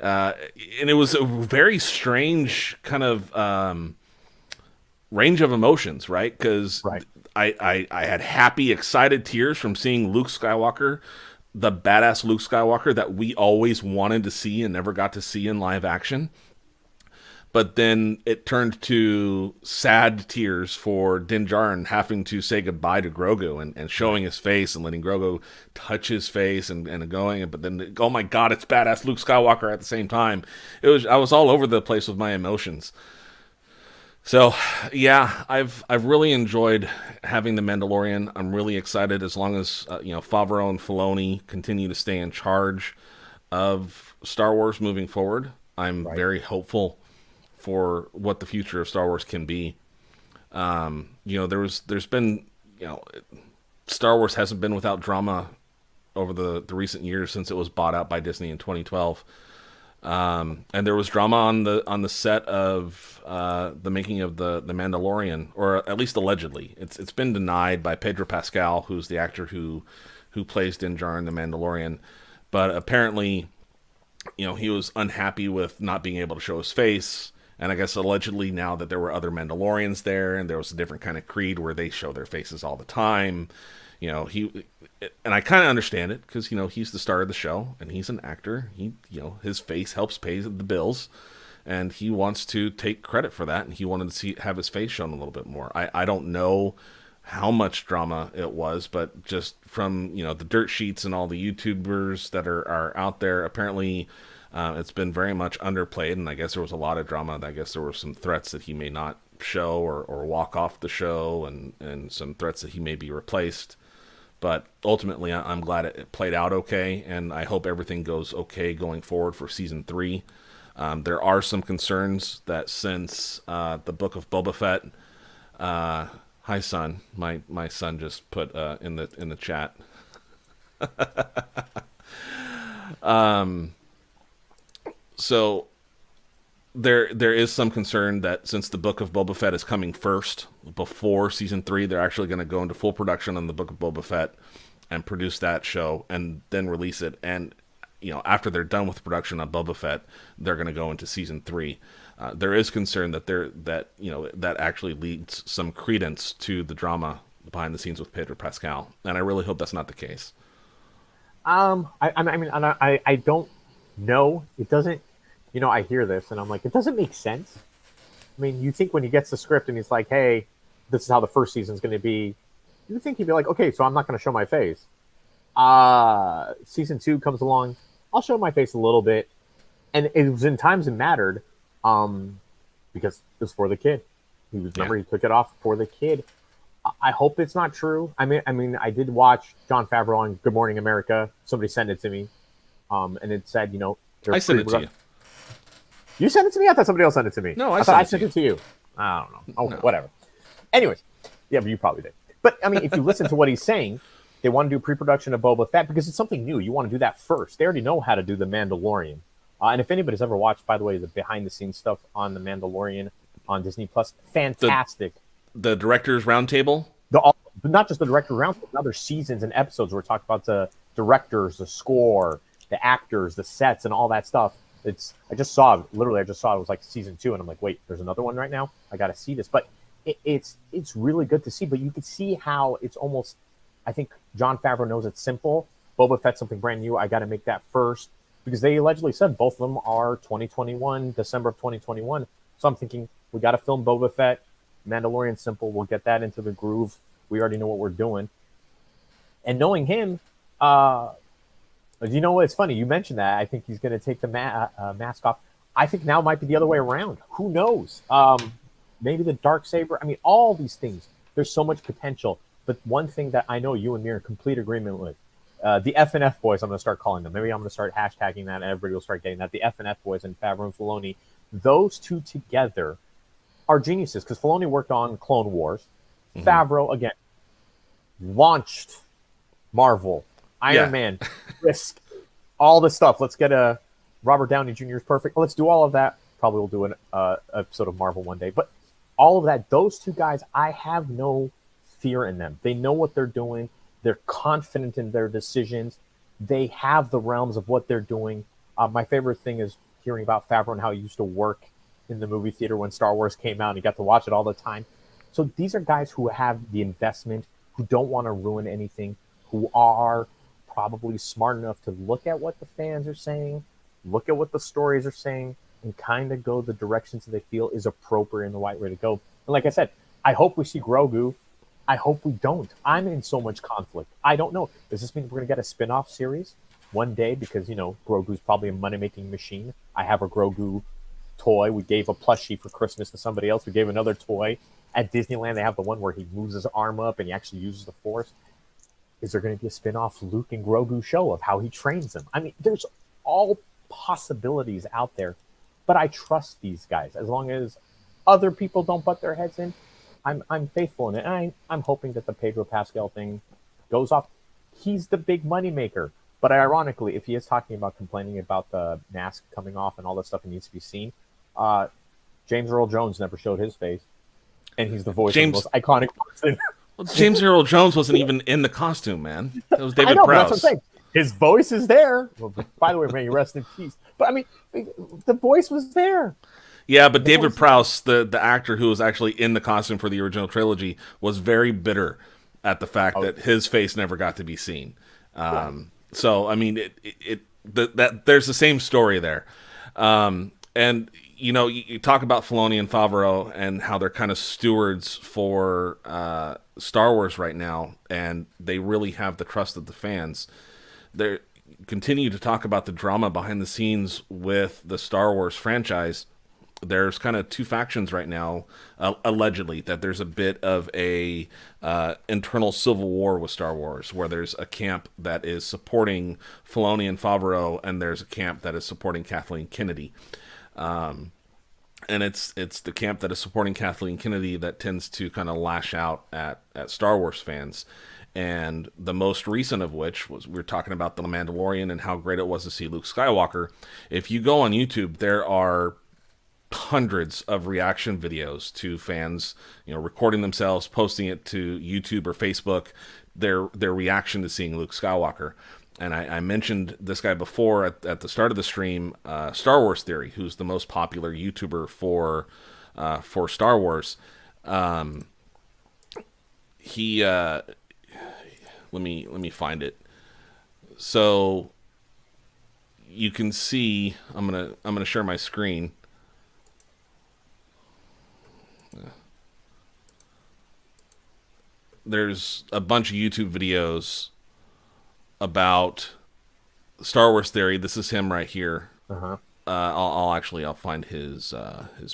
And it was a very strange kind of range of emotions, right? Because I had happy, excited tears from seeing Luke Skywalker, the badass Luke Skywalker that we always wanted to see and never got to see in live action. But then it turned to sad tears for Din Djarin having to say goodbye to Grogu and showing his face and letting Grogu touch his face and going. But then, oh my God, it's badass Luke Skywalker at the same time. I was all over the place with my emotions. So, yeah, I've really enjoyed having The Mandalorian. I'm really excited as long as Favreau and Filoni continue to stay in charge of Star Wars moving forward. I'm very hopeful for what the future of Star Wars can be. There's been, Star Wars hasn't been without drama over the recent years since it was bought out by Disney in 2012. And there was drama on the set of the making of the Mandalorian, or at least allegedly. It's been denied by Pedro Pascal, who's the actor who who plays Din Djarin the Mandalorian, but apparently, he was unhappy with not being able to show his face. And I guess allegedly now that there were other Mandalorians there and there was a different kind of creed where they show their faces all the time, he, and I kind of understand it because, he's the star of the show and he's an actor. His face helps pay the bills and he wants to take credit for that. And he wanted to have his face shown a little bit more. I don't know how much drama it was, but just from, the dirt sheets and all the YouTubers that are out there, apparently, it's been very much underplayed, and I guess there was a lot of drama. I guess there were some threats that he may not show or walk off the show, and some threats that he may be replaced. But ultimately, I'm glad it played out okay, and I hope everything goes okay going forward for Season 3. There are some concerns that since the Book of Boba Fett... hi, son. My son just put in the chat. So there is some concern that since the Book of Boba Fett is coming first before Season 3, they're actually going to go into full production on the Book of Boba Fett and produce that show and then release it. And after they're done with production on Boba Fett, they're going to go into Season 3. There is concern that that actually leads some credence to the drama behind the scenes with Pedro Pascal, and I really hope that's not the case. I don't know. It doesn't. I hear this and I'm like, it doesn't make sense. I mean, you think when he gets the script and he's like, "Hey, this is how the first season's going to be," you think he'd be like, "Okay, so I'm not going to show my face." Season 2 comes along, I'll show my face a little bit, and it was in times it mattered. Because it was for the kid. He took it off for the kid. I hope it's not true. I mean, I did watch Jon Favreau on Good Morning America. Somebody sent it to me, and it said, I sent it to you. You sent it to me? I thought somebody else sent it to me. No, I sent it to you. I don't know. Okay, no. Whatever. Anyways, yeah, but you probably did. But I mean, if you listen to what he's saying, they want to do pre-production of Boba Fett because it's something new. You want to do that first. They already know how to do The Mandalorian. And if anybody's ever watched, by the way, the behind-the-scenes stuff on The Mandalorian on Disney Plus, fantastic. The director's roundtable? Not just the director's roundtable, other seasons and episodes where we talk about the directors, the score, the actors, the sets, and all that stuff. I just saw it. Literally, I just saw it. It was like season 2, and I'm like, wait, there's another one right now? I got to see this. But it's really good to see. But you can see how it's almost, I think Jon Favreau knows it's simple. Boba Fett's something brand new. I got to make that first. Because they allegedly said both of them are 2021, December of 2021. So I'm thinking, we got to film Boba Fett, Mandalorian simple. We'll get that into the groove. We already know what we're doing. And knowing him, it's funny. You mentioned that. I think he's going to take the mask off. I think now it might be the other way around. Who knows? Maybe the Darksaber. I mean, all these things. There's so much potential. But one thing that I know you and me are in complete agreement with, the F&F boys, I'm going to start calling them. Maybe I'm going to start hashtagging that and everybody will start getting that. The F&F boys and Favreau and Filoni, those two together are geniuses because Filoni worked on Clone Wars. Mm-hmm. Favreau, again, launched Marvel, Iron Man, Risk, all this stuff. Let's get a Robert Downey Jr. is perfect. Let's do all of that. Probably we'll do an episode of Marvel one day. But all of that, those two guys, I have no fear in them. They know what they're doing. They're confident in their decisions. They have the realms of what they're doing. My favorite thing is hearing about Favreau and how he used to work in the movie theater when Star Wars came out and he got to watch it all the time. So these are guys who have the investment, who don't want to ruin anything, who are probably smart enough to look at what the fans are saying, look at what the stories are saying, and kind of go the directions that they feel is appropriate and the right way to go. And like I said, I hope we see Grogu. I hope we don't. I'm in so much conflict. I don't know. Does this mean we're going to get a spin-off series one day? Because, Grogu's probably a money-making machine. I have a Grogu toy. We gave a plushie for Christmas to somebody else. We gave another toy. At Disneyland, they have the one where he moves his arm up and he actually uses the Force. Is there going to be a spin-off Luke and Grogu show of how he trains them? I mean, there's all possibilities out there. But I trust these guys. As long as other people don't butt their heads in, I'm faithful in it. And I'm hoping that the Pedro Pascal thing goes off. He's the big money maker. But ironically, if he is talking about complaining about the mask coming off and all this stuff that needs to be seen, James Earl Jones never showed his face. And he's the voice of the most iconic person Well, James Earl Jones wasn't even in the costume, man. It was I David know, but that's what I'm Prowse. saying. His voice is there. Well, by the way, may you rest in peace. But I mean, the voice was there. Yeah, but The David voice is there. Prowse, the actor who was actually in the costume for the original trilogy, was very bitter at the fact Oh, that his face never got to be seen. right. So I mean, that there's the same story there. And you talk about Filoni and Favreau and how they're kind of stewards for Star Wars right now, and they really have the trust of the fans. They continue to talk about the drama behind the scenes with the Star Wars franchise. There's kind of two factions right now, allegedly, that there's a bit of a internal civil war with Star Wars, where there's a camp that is supporting Filoni and Favreau, and there's a camp that is supporting Kathleen Kennedy. And it's the camp that is supporting Kathleen Kennedy that tends to kind of lash out at Star Wars fans. And the most recent of which was we were talking about The Mandalorian and how great it was to see Luke Skywalker. If you go on YouTube, there are hundreds of reaction videos to fans, recording themselves, posting it to YouTube or Facebook, their reaction to seeing Luke Skywalker. And I mentioned this guy before at the start of the stream, Star Wars Theory, who's the most popular YouTuber for Star Wars. He let me find it. So you can see I'm gonna share my screen. There's a bunch of YouTube videos about Star Wars Theory. This is him right here. Uh huh. I'll find his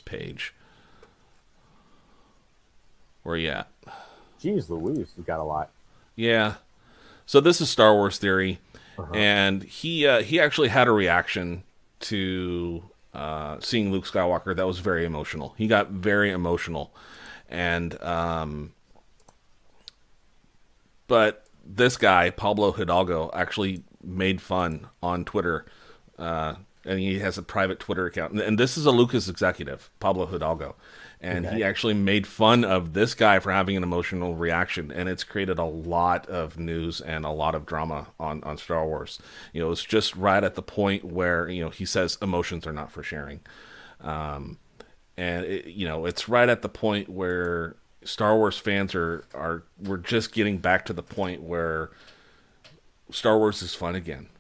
page. Where you at? Jeez Louise, you got a lot. Yeah. So this is Star Wars Theory, Uh huh. and he actually had a reaction to seeing Luke Skywalker that was very emotional. He got very emotional, and but this guy Pablo Hidalgo actually made fun on Twitter, and he has a private Twitter account. And this is a Lucas executive, Pablo Hidalgo, and Okay. he actually made fun of this guy for having an emotional reaction, and it's created a lot of news and a lot of drama on Star Wars. It's just right at the point where he says emotions are not for sharing, and it's right at the point where Star Wars fans are we're just getting back to the point where Star Wars is fun again,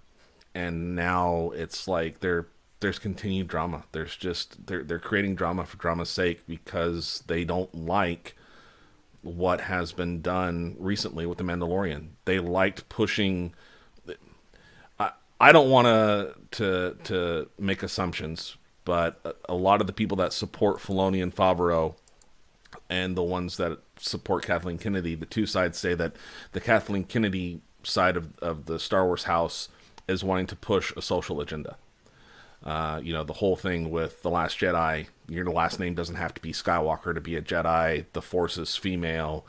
and now it's like there's continued drama. There's just they're creating drama for drama's sake because they don't like what has been done recently with the Mandalorian. They liked pushing. I don't want to make assumptions, but a lot of the people that support Filoni and Favreau and the ones that support Kathleen Kennedy, the two sides say that the Kathleen Kennedy side of the Star Wars house is wanting to push a social agenda. The whole thing with The Last Jedi, your last name doesn't have to be Skywalker to be a Jedi. The Force is female.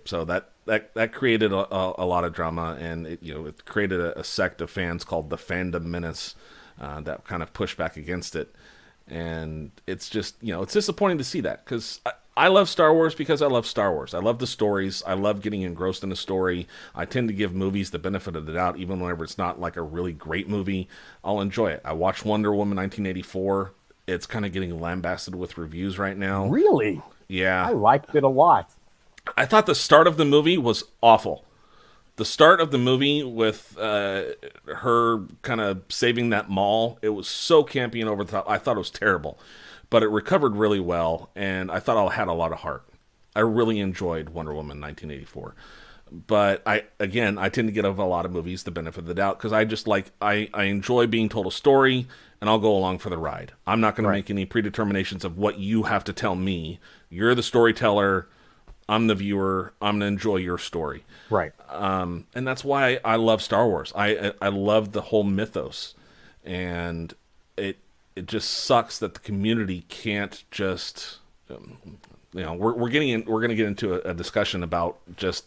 So that created a lot of drama, and it created a sect of fans called the Fandom Menace that kind of pushed back against it. And it's just it's disappointing to see that because I love Star Wars because I love Star Wars. I love the stories. I love getting engrossed in a story. I tend to give movies the benefit of the doubt, even whenever it's not like a really great movie. I'll enjoy it. I watched Wonder Woman 1984. It's kind of getting lambasted with reviews right now. Really? Yeah, I liked it a lot. I thought the start of the movie was awful. The start of the movie with her kind of saving that mall, it was so campy and over the top. I thought it was terrible, but it recovered really well, and I thought it had a lot of heart. I really enjoyed Wonder Woman 1984, but I tend to give a lot of movies the benefit of the doubt because I just like I enjoy being told a story, and I'll go along for the ride. I'm not going to Right. make any predeterminations of what you have to tell me. You're the storyteller. I'm the viewer. I'm gonna enjoy your story. Right. And that's why I love Star Wars. I love the whole mythos, and it just sucks that the community can't just we're gonna get into a discussion about just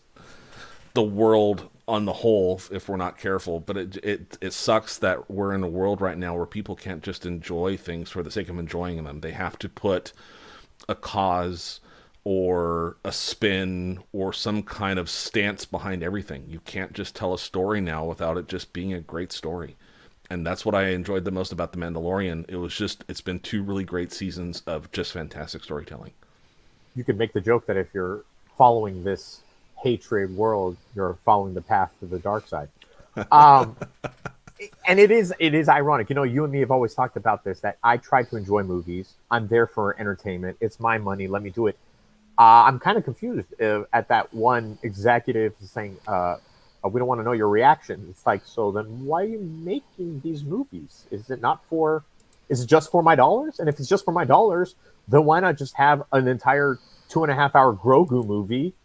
the world on the whole if we're not careful. But it sucks that we're in a world right now where people can't just enjoy things for the sake of enjoying them. They have to put a cause or a spin or some kind of stance behind everything. You can't just tell a story now without it just being a great story. And that's what I enjoyed the most about The Mandalorian. It's been 2 really great seasons of just fantastic storytelling. You could make the joke that if you're following this hatred world, you're following the path to the dark side. Um, and it is ironic. You know, you and me have always talked about this, that I try to enjoy movies. I'm there for entertainment. It's my money. Let me do it. I'm kind of confused at that one executive saying, "We don't want to know your reaction." It's like, so then why are you making these movies? Is it not for? Is it just for my dollars? And if it's just for my dollars, then why not just have an entire 2.5 hour Grogu movie?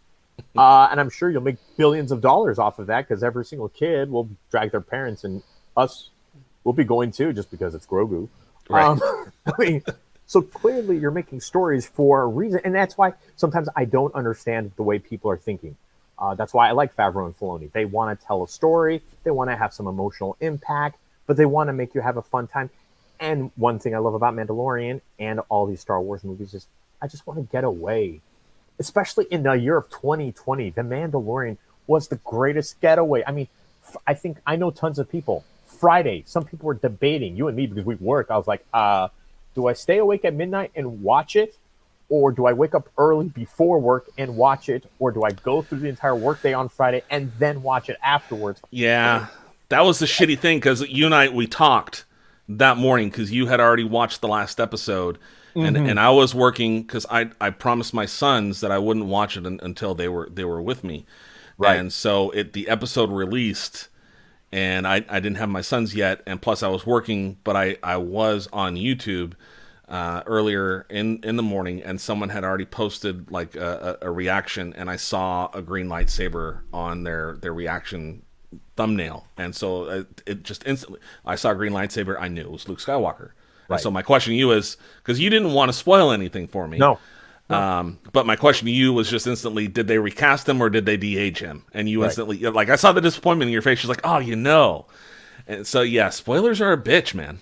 And I'm sure you'll make billions of dollars off of that because every single kid will drag their parents, and us will be going too, just because it's Grogu. Right. I mean, so clearly you're making stories for a reason, and that's why sometimes I don't understand the way people are thinking. That's why I like Favreau and Filoni. They want to tell a story, they want to have some emotional impact, but they want to make you have a fun time. And one thing I love about Mandalorian and all these Star Wars movies is I just want to get away. Especially in the year of 2020, The Mandalorian was the greatest getaway. I mean, I think I know tons of people. Friday, some people were debating, you and me, because we work. I was like, do I stay awake at midnight and watch it? Or do I wake up early before work and watch it? Or do I go through the entire workday on Friday and then watch it afterwards? Yeah, that was the shitty thing because you and we talked that morning because you had already watched the last episode, and I was working because I promised my sons that I wouldn't watch it until they were with me, Right. and so the episode released, and I didn't have my sons yet, and plus I was working, but I was on YouTube earlier in the morning, and someone had already posted like a reaction, and I saw a green lightsaber on their reaction thumbnail, and so it just instantly, I saw a green lightsaber, I knew it was Luke Skywalker. Right. And so my question to you is, because you didn't want to spoil anything for me, No. but my question to you was just instantly, did they recast him or did they de-age him? And you Right. instantly, like, I saw the disappointment in your face. She's like, oh, you know. And so yeah, spoilers are a bitch, man.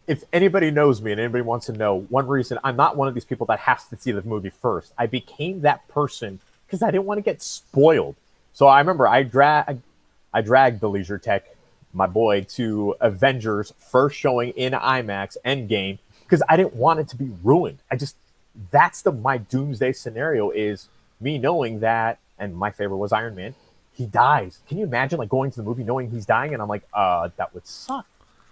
If anybody knows me and anybody wants to know, one reason I'm not one of these people that has to see the movie first. I became that person because I didn't want to get spoiled. So I remember I dragged the Leisure Tech, my boy, to Avengers first showing in IMAX Endgame because I didn't want it to be ruined. That's my doomsday scenario, is me knowing that, and my favorite was Iron Man. He dies. Can you imagine like going to the movie knowing he's dying? And I'm like, that would suck.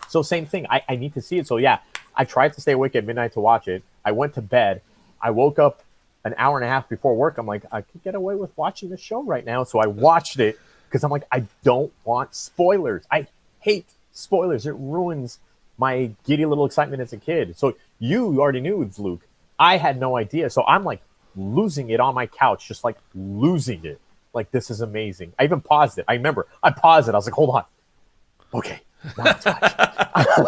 So same thing. I need to see it. So yeah, I tried to stay awake at midnight to watch it. I went to bed. I woke up an hour and a half before work. I'm like, I could get away with watching the show right now. So I watched it because I'm like, I don't want spoilers. I hate spoilers. It ruins my giddy little excitement as a kid. So you already knew it's Luke. I had no idea. So I'm like losing it on my couch, just like losing it. Like, this is amazing. I even paused it. I remember I paused it. I was like, hold on. Okay. Now let's watch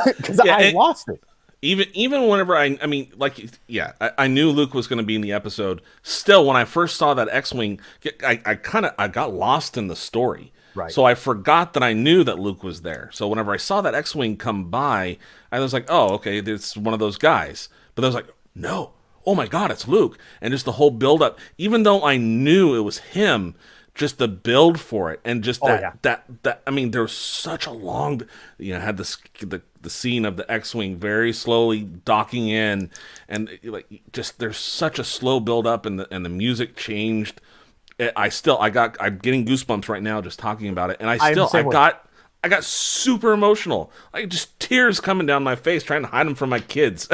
it. Because Yeah, I lost it. Even whenever I mean, like, yeah, I knew Luke was going to be in the episode. Still, when I first saw that X-wing, I got lost in the story. Right. So I forgot that I knew that Luke was there. So whenever I saw that X-wing come by, I was like, oh, okay, it's one of those guys. But I was like, no, oh my God, it's Luke. And just the whole build up, even though I knew it was him, just the build for it, and just that I mean, there was such a long, had the scene of the X-wing very slowly docking in, and like just there's such a slow build up, and the music changed. I'm getting goosebumps right now just talking about it, and I got super emotional, like just tears coming down my face, trying to hide them from my kids.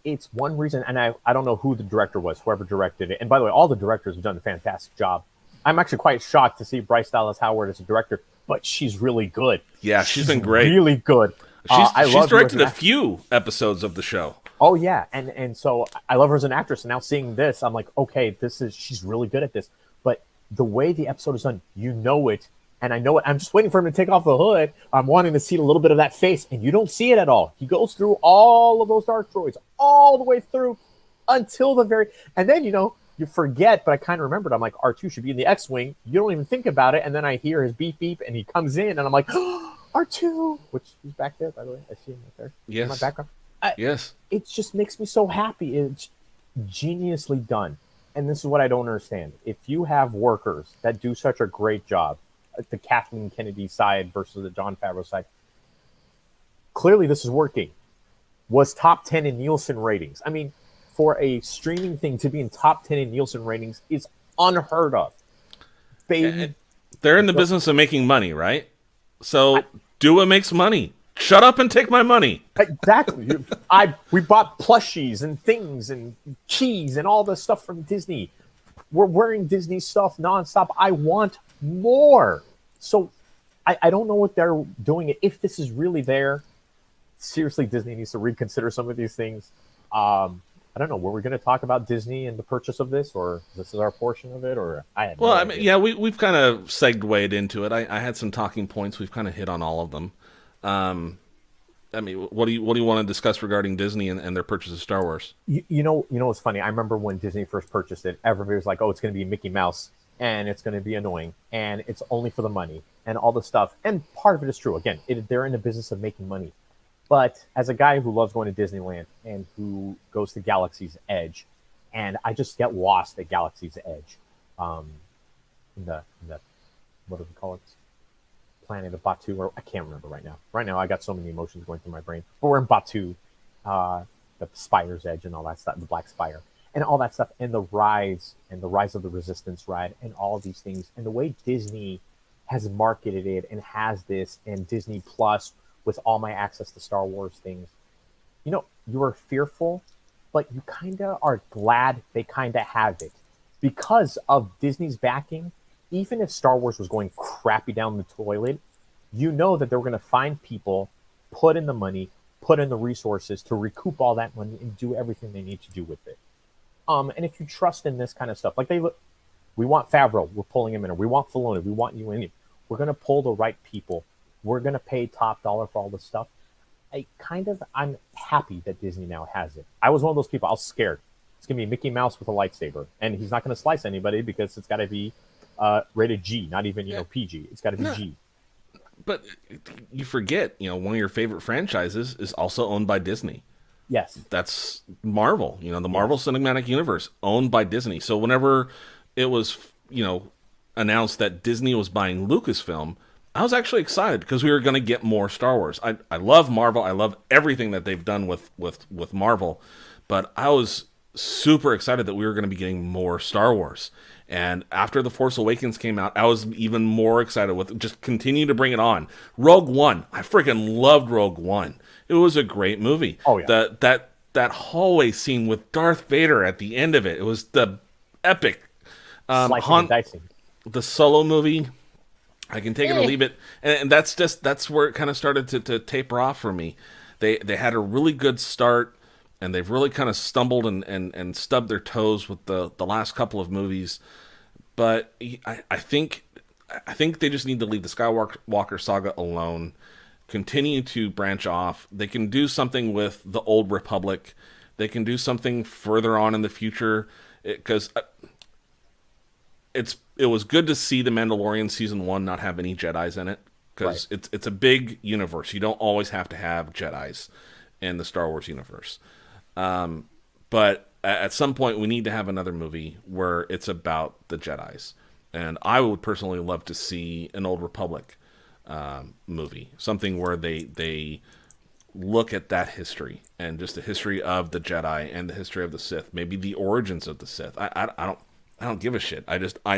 It's one reason, and I don't know who the director was, whoever directed it. And by the way, all the directors have done a fantastic job. I'm actually quite shocked to see Bryce Dallas Howard as a director, but she's really good. Yeah, she's been great. Really good. She's directed a few episodes of the show. Oh yeah, and so I love her as an actress. And now seeing this, I'm like, okay, she's really good at this. But the way the episode is done, it. And I know it. I'm just waiting for him to take off the hood. I'm wanting to see a little bit of that face, and you don't see it at all. He goes through all of those dark droids, all the way through until the very. And then you forget, but I kind of remembered. I'm like, R2 should be in the X-wing. You don't even think about it, and then I hear his beep beep, and he comes in, and I'm like, oh, R2, which he's back there, by the way. I see him right there. Yes. In my background. I, Yes. it just makes me so happy. It's geniusly done. And this is what I don't understand. If you have workers that do such a great job, the Kathleen Kennedy side versus the Jon Favreau side, clearly this is working. Was top 10 in Nielsen ratings. I mean, for a streaming thing to be in top 10 in Nielsen ratings is unheard of. Baby, They're in the go, business of making money, right? So I, do what makes money. Shut up and take my money. exactly. We bought plushies and things and keys and all the stuff from Disney. We're wearing Disney stuff nonstop. I want more. So I don't know what they're doing. If this is really there, seriously, Disney needs to reconsider some of these things. I don't know. Were we going to talk about Disney and the purchase of this, or this is our portion of it, or I had Well, no I mean, idea. yeah, we've kind of segued into it. I had some talking points. We've kind of hit on all of them. I mean, what do you want to discuss regarding Disney and their purchase of Star Wars? You know what's funny? I remember when Disney first purchased it, everybody was like, "Oh, it's going to be Mickey Mouse, and it's going to be annoying, and it's only for the money, and all this stuff." And part of it is true. Again, they're in the business of making money. But as a guy who loves going to Disneyland and who goes to Galaxy's Edge, and I just get lost at Galaxy's Edge, um, in the what do we call it? Planet of Batu, or I can't remember right now. Right now, I got so many emotions going through my brain. But we're in Batu, the Spire's Edge, and all that stuff, the Black Spire, and all that stuff, and the rides, and the Rise of the Resistance ride, and all of these things, and the way Disney has marketed it and has this, and Disney Plus with all my access to Star Wars things. You are fearful, but you kind of are glad they kind of have it because of Disney's backing. Even if Star Wars was going crappy down the toilet, you know that they're going to find people, put in the money, put in the resources to recoup all that money and do everything they need to do with it. And if you trust in this kind of stuff, like we want Favreau, we're pulling him in. Or we want Filoni, we want you in. We're going to pull the right people. We're going to pay top dollar for all this stuff. I'm happy that Disney now has it. I was one of those people. I was scared. It's gonna be Mickey Mouse with a lightsaber, and he's not gonna slice anybody because it's got to be rated G, not even Yeah. PG. It's got to be No, G. but you forget, one of your favorite franchises is also owned by Disney. Yes, That's Marvel. The Marvel yes, Cinematic Universe owned by Disney. So whenever it was, announced that Disney was buying Lucasfilm, I was actually excited because we were going to get more Star Wars. I love Marvel. I love everything that they've done with Marvel, but I was super excited that we were going to be getting more Star Wars. And after The Force Awakens came out, I was even more excited with just continue to bring it on. Rogue One, I freaking loved Rogue One. It was a great movie. Oh yeah, That hallway scene with Darth Vader at the end of it, it was the epic. slicing and Han, dicing. the Solo movie, I can take it or leave it, and that's where it kind of started to taper off for me. They had a really good start, and they've really kind of stumbled and stubbed their toes with the last couple of movies. But I think they just need to leave the Skywalker saga alone. Continue to branch off. They can do something with the Old Republic. They can do something further on in the future because it was good to see the Mandalorian season 1 not have any Jedi's in it Right. because it's a big universe. You don't always have to have Jedi's in the Star Wars universe. But at some point, we need to have another movie where it's about the Jedi's. And I would personally love to see an Old Republic movie, something where they look at that history and just the history of the Jedi and the history of the Sith, maybe the origins of the Sith. I don't give a shit.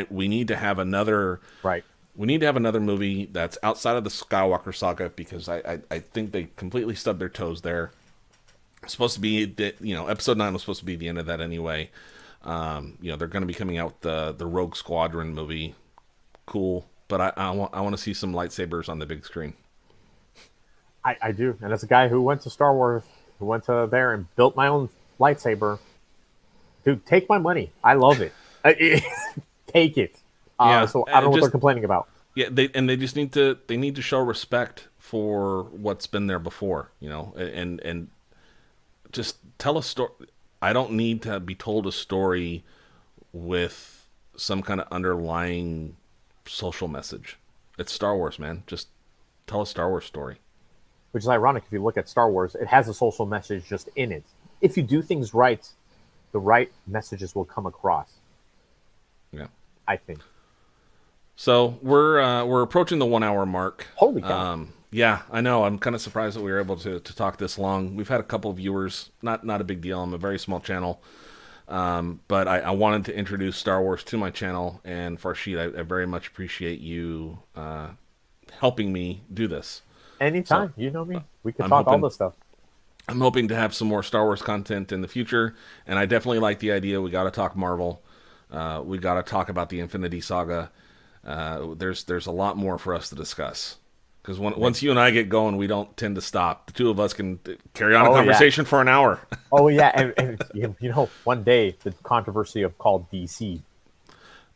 We need to have another Right. we need to have another movie that's outside of the Skywalker saga because I think they completely stubbed their toes there. It's supposed to be episode 9 was supposed to be the end of that anyway. They're going to be coming out with the Rogue Squadron movie. Cool, but I want to see some lightsabers on the big screen. I do, and as a guy who went to Star Wars, who went to there and built my own lightsaber, dude, take my money. I love it. Take it. Yeah, So I don't know what just they're complaining about. yeah, they just need to show respect for what's been there before, and just tell a story. I don't need to be told a story with some kind of underlying social message. It's Star Wars, man. Just tell a Star Wars story. which is ironic if you look at Star Wars. It has a social message just in it. If you do things right, the right messages will come across. Yeah. I think. So we're approaching the 1 hour mark. Holy cow! Yeah, I know. I'm kind of surprised that we were able to talk this long. We've had a couple of viewers. Not a big deal. I'm a very small channel. But I wanted to introduce Star Wars to my channel, and Farshid, I very much appreciate you helping me do this. Anytime, So you know me. We could I'm talk all hoping this stuff. I'm hoping to have some more Star Wars content in the future, and I definitely like the idea. We got to talk Marvel. We got to talk about the Infinity Saga. There's a lot more for us to discuss. Because once you and I get going, we don't tend to stop. The two of us can carry on a Oh, yeah. conversation for an hour. Oh yeah, and one day the controversy of called DC.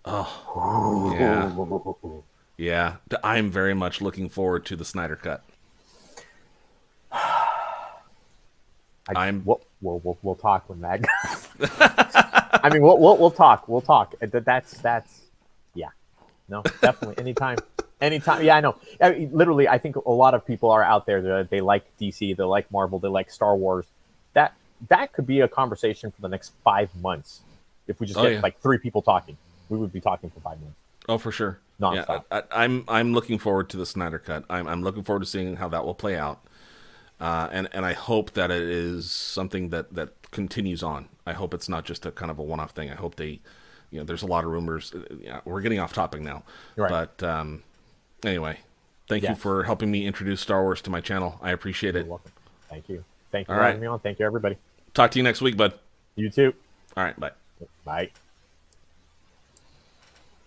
Yeah, yeah. I'm very much looking forward to the Snyder Cut. I'm- We'll talk when that. I mean, we'll talk. We'll talk. That's yeah. No, definitely anytime. Anytime. Yeah, I know. I mean, literally, I think a lot of people are out there that they like DC, they like Marvel, they like Star Wars. That could be a conversation for the next 5 months. If we just get yeah. like 3 people talking, we would be talking for 5 months. Oh, for sure. Nonstop. Yeah, I'm looking forward to the Snyder Cut. I'm looking forward to seeing how that will play out, and I hope that it is something that continues on. I hope it's not just a kind of a one-off thing. I hope they, there's a lot of rumors. Yeah, we're getting off topic now, Right. but anyway, thank you Yes. for helping me introduce Star Wars to my channel. I appreciate it. You're welcome. Thank you. Thank you All for right. having me on. Thank you, everybody. Talk to you next week, bud. You too. All right, bye. Bye.